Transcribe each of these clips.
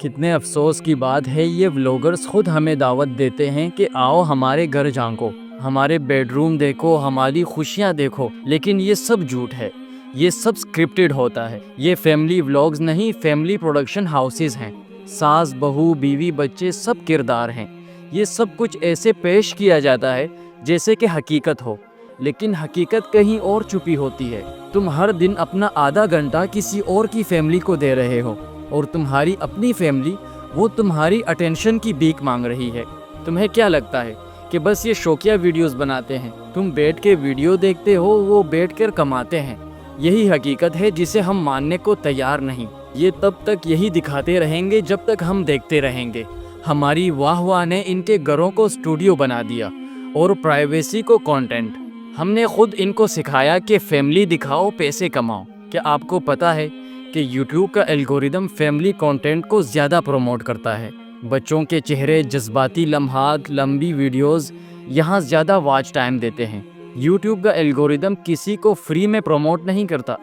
کتنے افسوس کی بات ہے، یہ ولاگرز خود ہمیں دعوت دیتے ہیں کہ آؤ ہمارے گھر جھانکو، ہمارے بیڈ روم دیکھو، ہماری خوشیاں دیکھو، لیکن یہ سب جھوٹ ہے، یہ سب سکرپٹڈ ہوتا ہے۔ یہ فیملی ولاگز نہیں، فیملی پروڈکشن ہاؤسز ہیں۔ ساس، بہو، بیوی، بچے سب کردار ہیں۔ یہ سب کچھ ایسے پیش کیا جاتا ہے جیسے کہ حقیقت ہو، لیکن حقیقت کہیں اور چھپی ہوتی ہے۔ تم ہر دن اپنا آدھا گھنٹہ کسی اور کی فیملی کو دے رہے ہو، اور تمہاری اپنی فیملی وہ تمہاری اٹینشن کی بھیک مانگ رہی ہے۔ تمہیں کیا لگتا ہے کہ بس یہ شوکیہ ویڈیوز بناتے ہیں؟ تم بیٹھ کے ویڈیو دیکھتے ہو، وہ بیٹھ کر کماتے ہیں۔ یہی حقیقت ہے جسے ہم ماننے کو تیار نہیں۔ یہ تب تک یہی دکھاتے رہیں گے جب تک ہم دیکھتے رہیں گے۔ ہماری واہ واہ نے ان کے گھروں کو اسٹوڈیو بنا دیا اور پرائیویسی کو کانٹینٹ۔ ہم نے خود ان کو سکھایا کہ فیملی دکھاؤ، پیسے کماؤ۔ کیا آپ کو پتا ہے کہ یوٹیوب کا الگوریدم فیملی کانٹینٹ کو زیادہ پروموٹ کرتا ہے؟ بچوں کے چہرے، جذباتی لمحات، لمبی ویڈیوز یہاں زیادہ واچ ٹائم دیتے ہیں۔ یوٹیوب کا الگوریدم کسی کو فری میں پروموٹ نہیں کرتا۔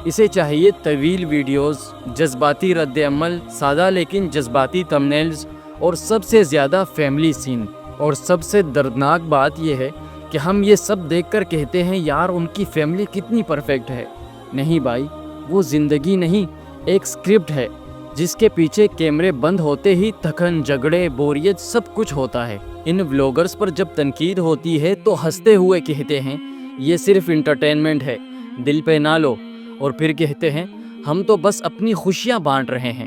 اسے چاہیے طویل ویڈیوز، جذباتی رد عمل، سادہ لیکن جذباتی تمبنیلز، اور سب سے زیادہ فیملی سین۔ اور سب سے دردناک بات یہ ہے کہ ہم یہ سب دیکھ کر کہتے ہیں یار ان کی فیملی کتنی پرفیکٹ ہے۔ نہیں بھائی، وہ زندگی نہیں، ایک اسکرپٹ ہے جس کے پیچھے کیمرے بند ہوتے ہی تھکن، جھگڑے، بوریت سب کچھ ہوتا ہے۔ ان ولاگرز پر جب تنقید ہوتی ہے تو ہنستے ہوئے کہتے ہیں یہ صرف انٹرٹینمنٹ ہے، دل پہ نہ لو، اور پھر کہتے ہیں ہم تو بس اپنی خوشیاں بانٹ رہے ہیں،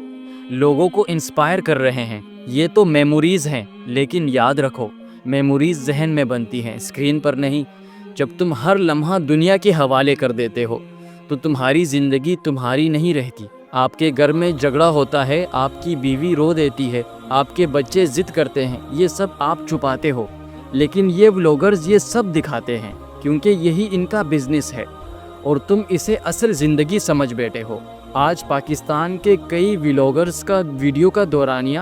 لوگوں کو انسپائر کر رہے ہیں۔ یہ تو میموریز ہیں، لیکن یاد رکھو میموریز ذہن میں بنتی ہیں، اسکرین پر نہیں۔ جب تم ہر لمحہ دنیا کے حوالے کر دیتے ہو تو تمہاری زندگی تمہاری نہیں رہتی۔ آپ کے گھر میں جھگڑا ہوتا ہے، آپ کی بیوی رو دیتی ہے، آپ کے بچے ضد کرتے ہیں، یہ سب آپ چھپاتے ہو، لیکن یہ ولاگرز یہ سب دکھاتے ہیں کیونکہ یہی ان کا بزنس ہے، اور تم اسے اصل زندگی سمجھ بیٹھے ہو۔ آج پاکستان کے کئی ولاگرز کا ویڈیو کا دورانیہ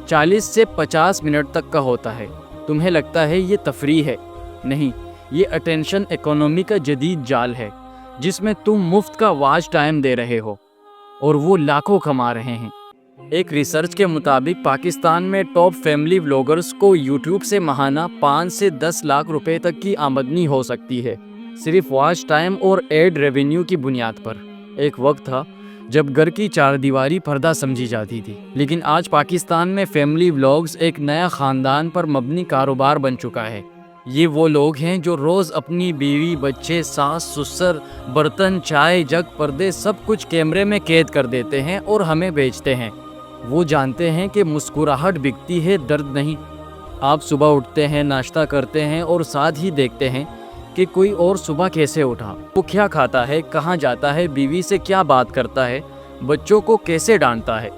40 سے 50 منٹ تک کا ہوتا ہے۔ تمہیں لگتا ہے یہ تفریح ہے؟ نہیں، یہ اٹینشن اکانومی کا جدید جال ہے جس میں تم مفت کا واچ ٹائم دے رہے ہو اور وہ لاکھوں کما رہے ہیں۔ ایک ریسرچ کے مطابق پاکستان میں ٹاپ فیملی ولاگرز کو یوٹیوب سے ماہانہ 5 سے 10 لاکھ روپے تک کی آمدنی ہو سکتی ہے، صرف واچ ٹائم اور ایڈ ریونیو کی بنیاد پر۔ ایک وقت تھا جب گھر کی چار دیواری پردہ سمجھی جاتی تھی، لیکن آج پاکستان میں فیملی ولاگز ایک نیا خاندان پر مبنی کاروبار بن چکا ہے۔ یہ وہ لوگ ہیں جو روز اپنی بیوی، بچے، ساس، سسر، برتن، چائے، جگ، پردے سب کچھ کیمرے میں قید کر دیتے ہیں اور ہمیں بیچتے ہیں۔ وہ جانتے ہیں کہ مسکراہٹ بکتی ہے، درد نہیں۔ آپ صبح اٹھتے ہیں، ناشتہ کرتے ہیں اور ساتھ ہی دیکھتے ہیں کہ کوئی اور صبح کیسے اٹھا، وہ کیا کھاتا ہے، کہاں جاتا ہے، بیوی سے کیا بات کرتا ہے، بچوں کو کیسے ڈانٹتا ہے،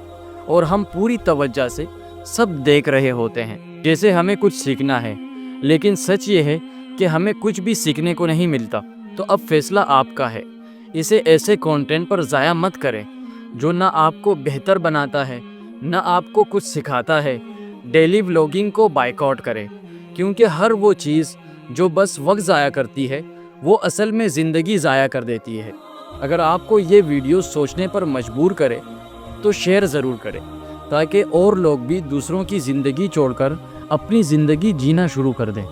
اور ہم پوری توجہ سے سب دیکھ رہے ہوتے ہیں جیسے ہمیں کچھ سیکھنا ہے، لیکن سچ یہ ہے کہ ہمیں کچھ بھی سیکھنے کو نہیں ملتا۔ تو اب فیصلہ آپ کا ہے، اسے ایسے کانٹینٹ پر ضائع مت کریں جو نہ آپ کو بہتر بناتا ہے نہ آپ کو کچھ سکھاتا ہے۔ ڈیلی ولاگنگ کو بائیکاٹ کریں، کیونکہ ہر وہ چیز جو بس وقت ضائع کرتی ہے وہ اصل میں زندگی ضائع کر دیتی ہے۔ اگر آپ کو یہ ویڈیو سوچنے پر مجبور کرے تو شیئر ضرور کریں تاکہ اور لوگ بھی دوسروں کی زندگی چھوڑ کر اپنی زندگی جینا شروع کر دیں۔